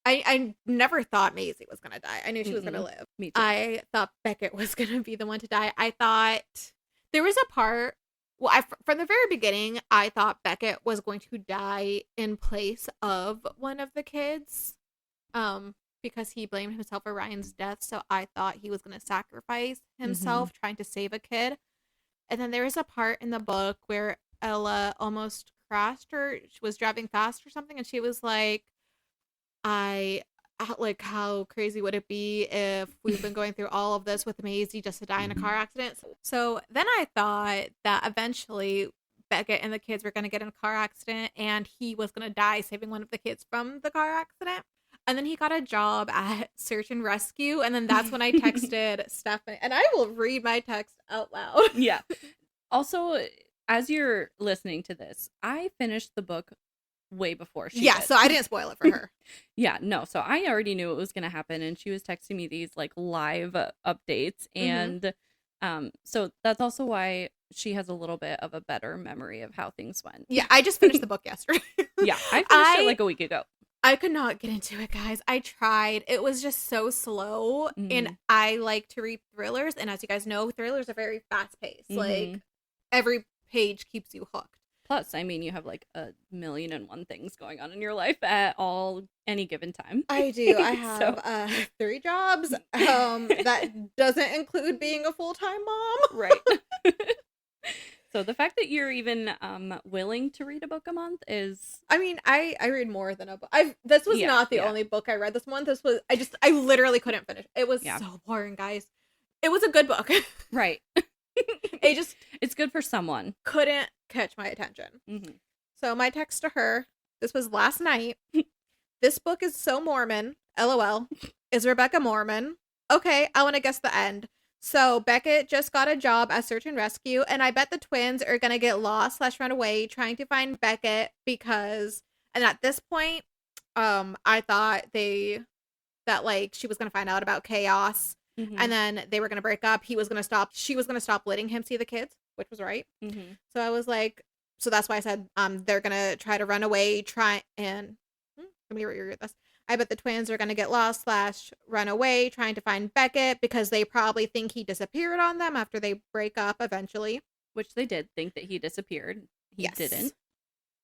I never thought Maisie was gonna die. I knew she was gonna Mm-mm. live. Me too. I thought Beckett was gonna be the one to die. I thought there was a part. Well, from the very beginning, I thought Beckett was going to die in place of one of the kids, because he blamed himself for Ryan's death. So I thought he was gonna sacrifice Mm-hmm. himself trying to save a kid. And then there was a part in the book where Ella almost crashed, or she was driving fast or something, and she was like, I like, how crazy would it be if we've been going through all of this with Maisie just to die in a car accident? So then I thought that eventually Beckett and the kids were going to get in a car accident and he was going to die saving one of the kids from the car accident. And then he got a job at search and rescue. And then that's when I texted Stephanie, and I will read my text out loud. Yeah. Also, as you're listening to this, I finished the book way before she Yeah, did. so I didn't spoil it for her. Yeah, no. So I already knew it was going to happen, and she was texting me these like live updates, and so that's also why she has a little bit of a better memory of how things went. Yeah, I just finished the book yesterday. Yeah, I finished it like a week ago. I could not get into it, guys. I tried. It was just so slow, and I like to read thrillers, and as you guys know, thrillers are very fast-paced. Like, every page keeps you hooked. Plus, I mean, you have like 1,000,001 things going on in your life at any given time. I do. I have 3 jobs. That doesn't include being a full-time mom. Right. So the fact that you're even willing to read a book a month is... I mean, I read more than a book. This was not the only book I read this month. I literally couldn't finish. It was so boring, guys. It was a good book. Right. It's good for someone. Couldn't catch my attention. So my text to her, this was last night. This book is so Mormon. LOL. Is Rebecca Mormon? Okay, I want to guess the end. So Beckett just got a job at search and rescue, and I bet the twins are gonna get lost / run away trying to find Beckett because, and at this point, I thought that like she was gonna find out about chaos, and then they were gonna break up. She was gonna stop letting him see the kids, which was right. So I was like, so that's why I said, they're gonna try to run away, let me reread this. I bet the twins are going to get lost / run away trying to find Beckett because they probably think he disappeared on them after they break up eventually. Which they did think that he disappeared. He didn't.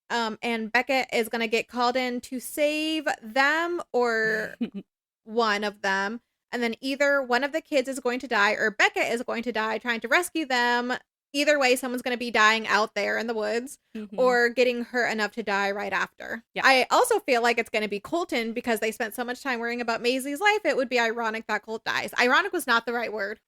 And Beckett is going to get called in to save them or one of them. And then either one of the kids is going to die or Beckett is going to die trying to rescue them. Either way, someone's going to be dying out there in the woods or getting hurt enough to die right after. Yeah. I also feel like it's going to be Colton because they spent so much time worrying about Maisie's life. It would be ironic that Colt dies. Ironic was not the right word.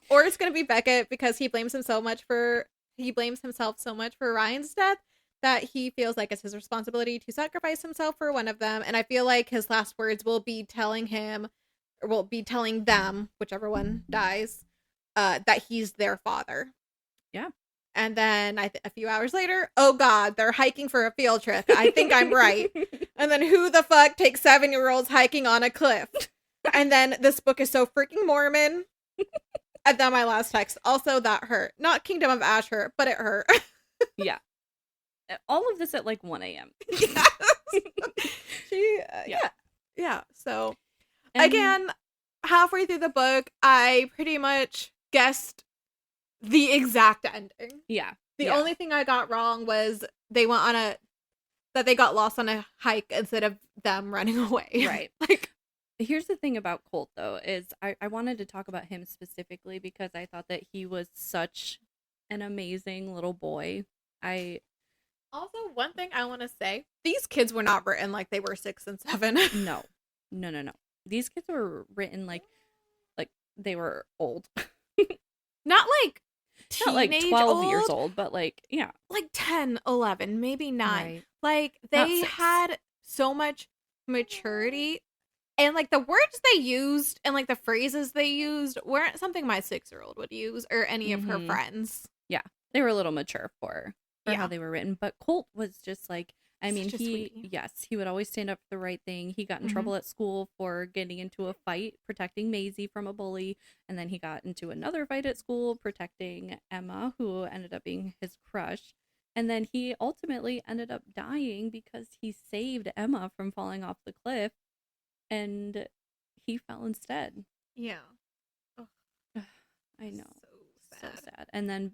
Or it's going to be Beckett because he blames himself so much for Ryan's death that he feels like it's his responsibility to sacrifice himself for one of them. And I feel like his last words will be telling them, whichever one dies, that he's their father. Yeah. And then a few hours later, oh God, they're hiking for a field trip. I think I'm right. And then who the fuck takes 7-year-olds hiking on a cliff? And then this book is so freaking Mormon. And then my last text. Also, that hurt. Not Kingdom of Ash hurt, but it hurt. Yeah. All of this at like 1 a.m. Yes. Yeah. So, again, halfway through the book, I pretty much guessed the exact ending. Yeah. The only thing I got wrong was they got lost on a hike instead of them running away. Right. Like, here's the thing about Colt, though, is I wanted to talk about him specifically because I thought that he was such an amazing little boy. Also, one thing I want to say, these kids were not written like they were 6 and 7. No. These kids were written like they were old. Not like teenage, not like 12 old, years old, but like, yeah. Like 10, 11, maybe 9. Right. Like, they had so much maturity. And, like, the words they used and, like, the phrases they used weren't something my 6-year-old would use or any of her friends. Yeah. They were a little mature for for how they were written. But Colt was just like, I mean, Such a sweetie. he would always stand up for the right thing. He got in trouble at school for getting into a fight protecting Maisie from a bully, and then he got into another fight at school protecting Emma, who ended up being his crush. And then he ultimately ended up dying because he saved Emma from falling off the cliff, and he fell instead. Yeah. I know. So sad. And then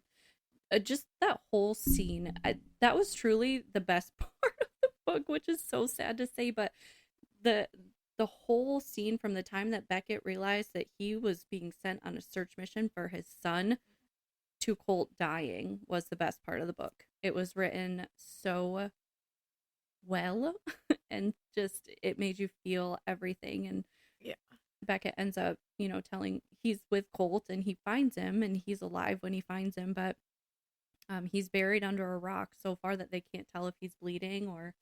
just that whole scene, that was truly the best part of the book, which is so sad to say, but the whole scene from the time that Beckett realized that he was being sent on a search mission for his son to Colt dying was the best part of the book. It was written so well and just it made you feel everything. And Beckett ends up, telling he's with Colt and he finds him and he's alive when he finds him, but he's buried under a rock so far that they can't tell if he's bleeding or,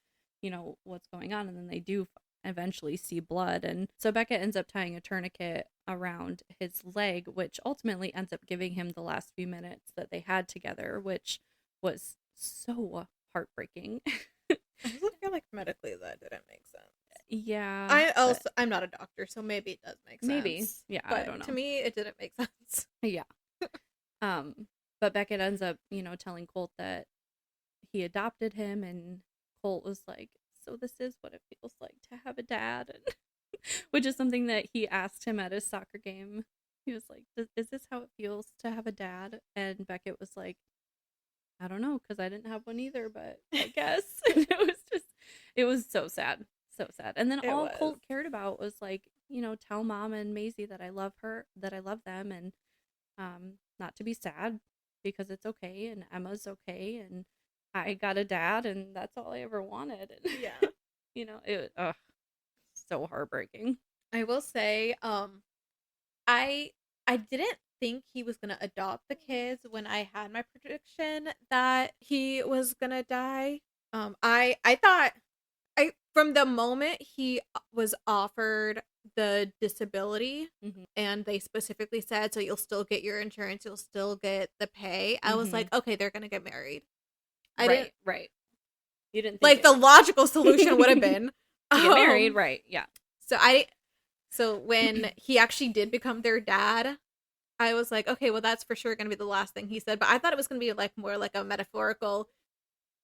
what's going on. And then they do eventually see blood. And so Beckett ends up tying a tourniquet around his leg, which ultimately ends up giving him the last few minutes that they had together, which was so heartbreaking. I also feel like medically that didn't make sense. Yeah. I'm not a doctor, so maybe it does make sense. Maybe. Yeah, but I don't know. To me, it didn't make sense. Yeah. But Beckett ends up, telling Colt that he adopted him, and Colt was like, so this is what it feels like to have a dad, and which is something that he asked him at his soccer game. He was like, is this how it feels to have a dad? And Beckett was like, I don't know, because I didn't have one either, but I guess. And it was so sad. So sad. And then all Colt cared about was like, tell Mom and Maisie that I love her, that I love them, and not to be sad because it's okay, and Emma's okay, and I got a dad, and that's all I ever wanted. And, it so heartbreaking. I will say, I didn't think he was gonna adopt the kids when I had my prediction that he was gonna die. I thought from the moment he was offered the disability, and they specifically said, so you'll still get your insurance, you'll still get the pay. I was like, okay, they're gonna get married. Right. You didn't think like the logical solution would have been to get married, right? Yeah. So when he actually did become their dad, I was like, okay, well, that's for sure going to be the last thing he said. But I thought it was going to be like more like a metaphorical,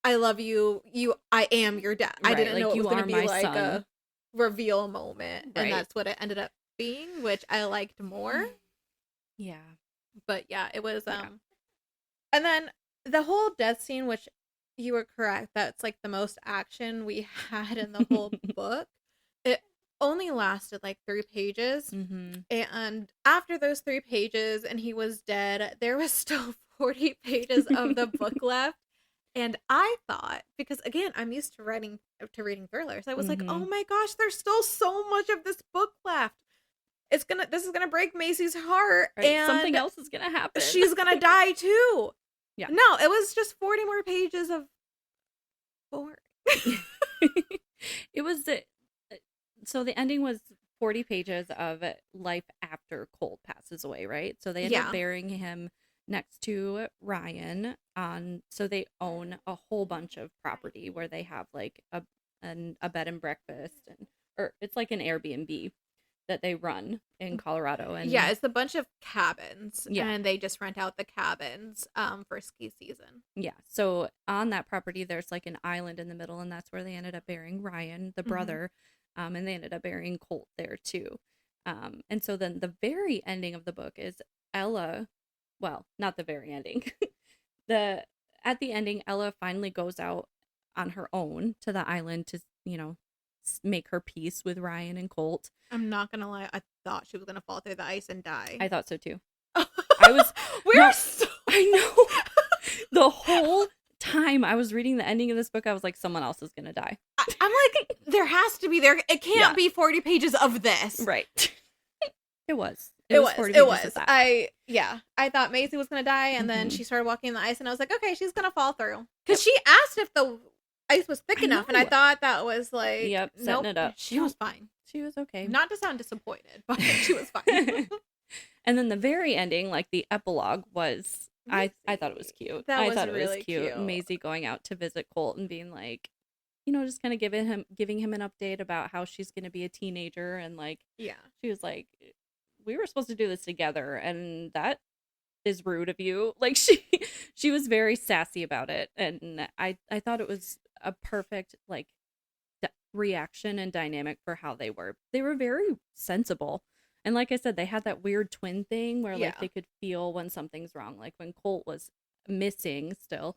I love you, I am your dad. Right, I didn't know it was going to be like son. a reveal moment. Right. And that's what it ended up being, which I liked more. Yeah. But yeah, it was, and then the whole death scene, which you were correct, that's like the most action we had in the whole book. It only lasted like 3 pages. And after those 3 pages and he was dead, there was still 40 pages of the book left. And I thought, because again, I'm used to reading thrillers, I was like, oh my gosh, there's still so much of this book left. This is gonna break Maisie's heart, right. And something else is gonna happen. She's gonna die too. Yeah. No, it was just 40 more pages of boring. It was so the ending was 40 pages of life after Colt passes away, right? So they end up burying him next to Ryan so they own a whole bunch of property where they have like a bed and breakfast, or it's like an Airbnb that they run in Colorado. And yeah, it's a bunch of cabins, and they just rent out the cabins for ski season. Yeah, so on that property there's like an island in the middle, and that's where they ended up burying Ryan, the brother. And they ended up burying Colt there too. And so then the very ending of the book is Ella, well, not the very ending. At the ending, Ella finally goes out on her own to the island to, make her peace with Ryan and Colt. I'm not gonna lie, I thought she was gonna fall through the ice and die. I thought so too. I know. The whole time I was reading the ending of this book, I was like, someone else is gonna die. I'm like, there has to be. It can't be 40 pages of this. Right. It was. It was. I thought Maisie was gonna die, and then she started walking in the ice, and I was like, okay, she's gonna fall through. Because she asked if the ice was thick enough, and I thought that was like, setting it up. She was fine. She was okay. Not to sound disappointed, but she was fine. And then the very ending, like the epilogue, was I thought it was cute. That I was thought it was really cute. cute. Maisie going out to visit Colt and being like, just kind of giving him an update about how she's going to be a teenager, and like Yeah. she was like, we were supposed to do this together, and that is rude of you. Like she was very sassy about it, and I thought it was a perfect like reaction and dynamic for how they were. They were very sensible. And like I said, they had that weird twin thing where like they could feel when something's wrong. Like when Colt was missing still,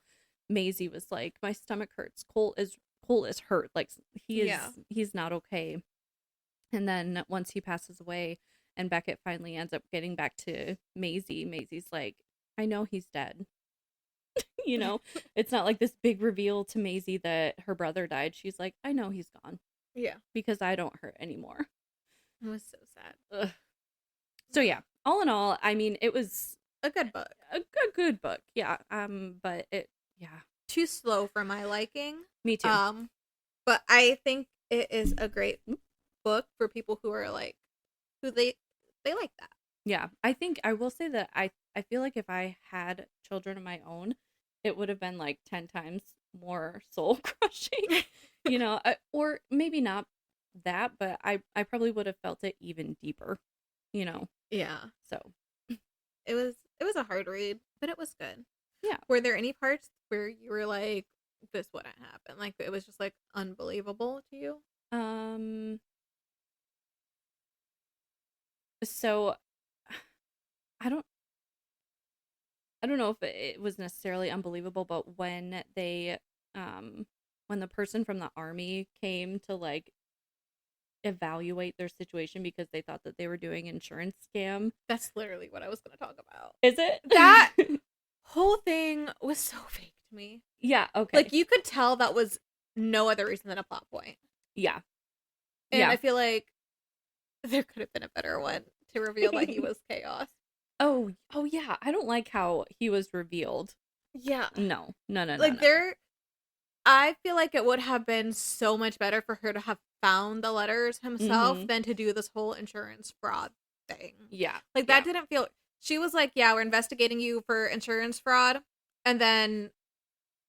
Maisie was like, my stomach hurts. Colt is hurt. Like he's not okay. And then once he passes away and Beckett finally ends up getting back to Maisie, Maisie's like, I know he's dead. It's not like this big reveal to Maisie that her brother died. She's like, I know he's gone. Yeah. Because I don't hurt anymore. It was so sad. Ugh. So yeah, all in all, I mean, it was a good book. A good book. Yeah. But too slow for my liking. Me too. But I think it is a great book for people who are like they like that. Yeah. I think I will say that I feel like if I had children of my own, it would have been like 10 times more soul crushing, or maybe not that, but I probably would have felt it even deeper, Yeah. So it was a hard read, but it was good. Yeah. Were there any parts where you were like, this wouldn't happen? Like it was just like unbelievable to you? So I don't know if it was necessarily unbelievable, but when when the person from the army came to like evaluate their situation because they thought that they were doing an insurance scam. That's literally what I was going to talk about. Is it? That whole thing was so fake to me. Yeah, okay. Like you could tell that was no other reason than a plot point. Yeah. And I feel like there could have been a better one to reveal that he was Chaos. Oh yeah. I don't like how he was revealed. Yeah. No. Like I feel like it would have been so much better for her to have found the letters himself than to do this whole insurance fraud thing. Yeah. Like that didn't feel. She was like, yeah, we're investigating you for insurance fraud. And then,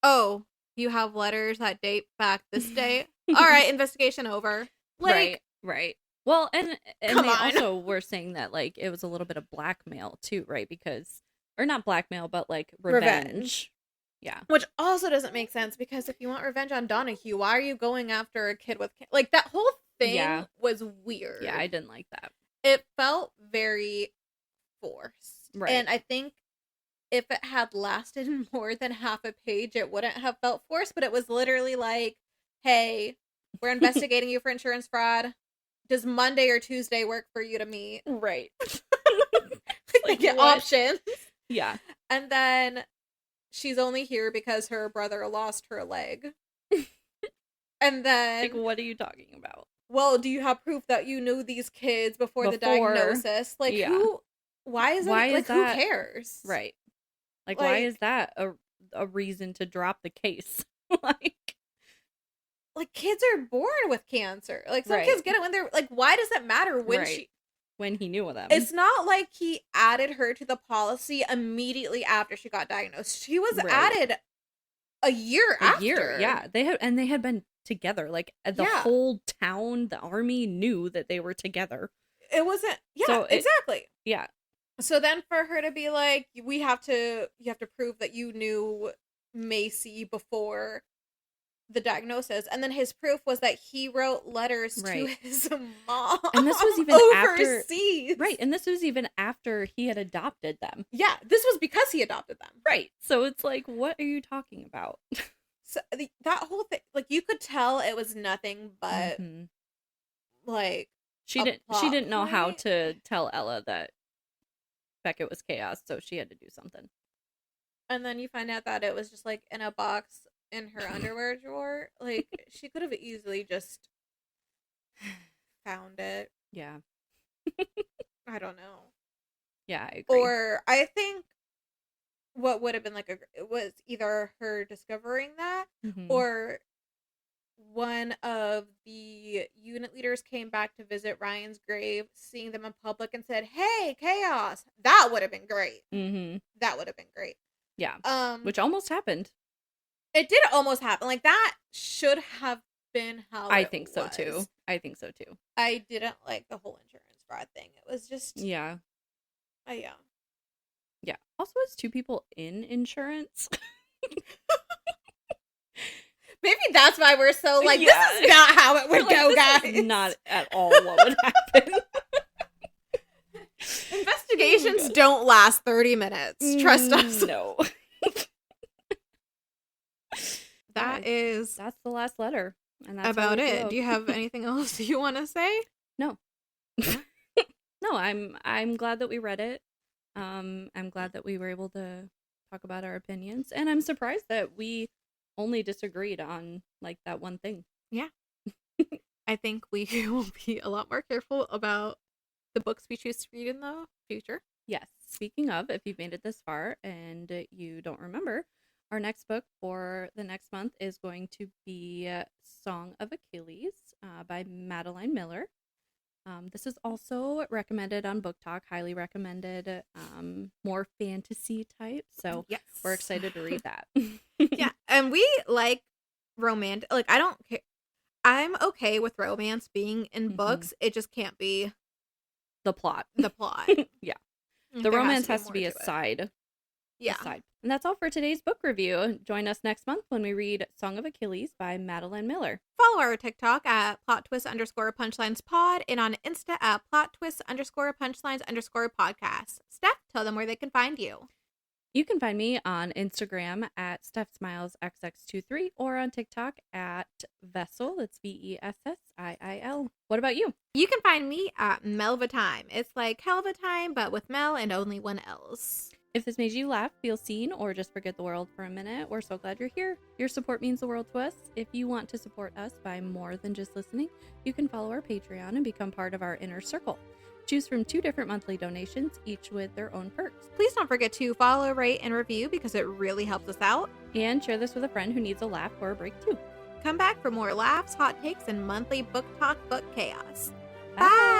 oh, you have letters that date back this date. All right, investigation over. Like, right. Well, and they on. also were saying that like it was a little bit of blackmail too, right? Because, or not blackmail, but like revenge. Yeah. Which also doesn't make sense because if you want revenge on Donahue, why are you going after a kid with like that whole thing was weird. Yeah, I didn't like that. It felt very forced. Right. And I think if it had lasted more than half a page, it wouldn't have felt forced, but it was literally like, hey, we're investigating you for insurance fraud. Does Monday or Tuesday work for you to meet? Right. Like get options. Yeah. And then she's only here because her brother lost her leg. And then like, what are you talking about? Well, do you have proof that you knew these kids before the diagnosis? Like why is that? Who cares? Right. Like why is that a reason to drop the case? like kids are born with cancer. Like some kids get it when they're like, why does it matter when he knew of them? It's not like he added her to the policy immediately after she got diagnosed. She was added a year after. Yeah. They had been together. Like the whole town, the army knew that they were together. It wasn't exactly. Yeah. So then for her to be like, you have to prove that you knew Macy before the diagnosis, and then his proof was that he wrote letters to his mom, and this was even overseas. Right, and this was even after he had adopted them. Yeah, this was because he adopted them. Right, so it's like, what are you talking about? So that whole thing, like you could tell it was nothing but like she didn't know how to tell Ella that Beckett was Chaos, so she had to do something. And then you find out that it was just like in a box in her underwear drawer. Like she could have easily just found it. Yeah. I don't know. Yeah, I agree. Or I think what would have been like it was either her discovering that or one of the unit leaders came back to visit Ryan's grave, seeing them in public and said, "Hey, Chaos." That would have been great. That would have been great. Yeah. Um, Which almost happened. it did almost happen. Like, that should have been how I it think so too. was. I think so too. I didn't like the whole insurance fraud thing. It was just, Yeah. yeah. Yeah. Also, it's two people in insurance. Maybe that's why we're so like, Yeah. this is not how it would Like, go, this guys. is not at all what would happen. Investigations don't last 30 minutes. Trust us. No. That's the last letter. And that's about it. Do you have anything else you want to say? No. No, I'm glad that we read it. I'm glad that we were able to talk about our opinions, and I'm surprised that we only disagreed on like that one thing. Yeah. I think we will be a lot more careful about the books we choose to read in the future. Yes. Speaking of, if you've made it this far and you don't remember, our next book for the next month is going to be Song of Achilles by Madeline Miller. This is also recommended on Book Talk, highly recommended, more fantasy type. So yes, we're excited to read that. Yeah, and we like romantic. Like, I don't care. I'm okay with romance being in books. It just can't be the plot. The plot. Yeah. The romance has to be a side. Yeah. Side. And that's all for today's book review. Join us next month when we read Song of Achilles by Madeline Miller. Follow our TikTok at plot_twist_punchlines_pod and on Insta at plot_twist_punchlines_podcast. Steph, tell them where they can find you. You can find me on Instagram at StephSmilesXX23 or on TikTok at Vessel. That's VESSIIL. What about you? You can find me at Melva Time. It's like hell of a time, but with Mel and only one else. If this made you laugh, feel seen, or just forget the world for a minute, we're so glad you're here. Your support means the world to us. If you want to support us by more than just listening, you can follow our Patreon and become part of our inner circle. Choose from 2 different monthly donations, each with their own perks. Please don't forget to follow, rate, and review because it really helps us out. And share this with a friend who needs a laugh or a break too. Come back for more laughs, hot takes, and monthly book talk book chaos. Bye!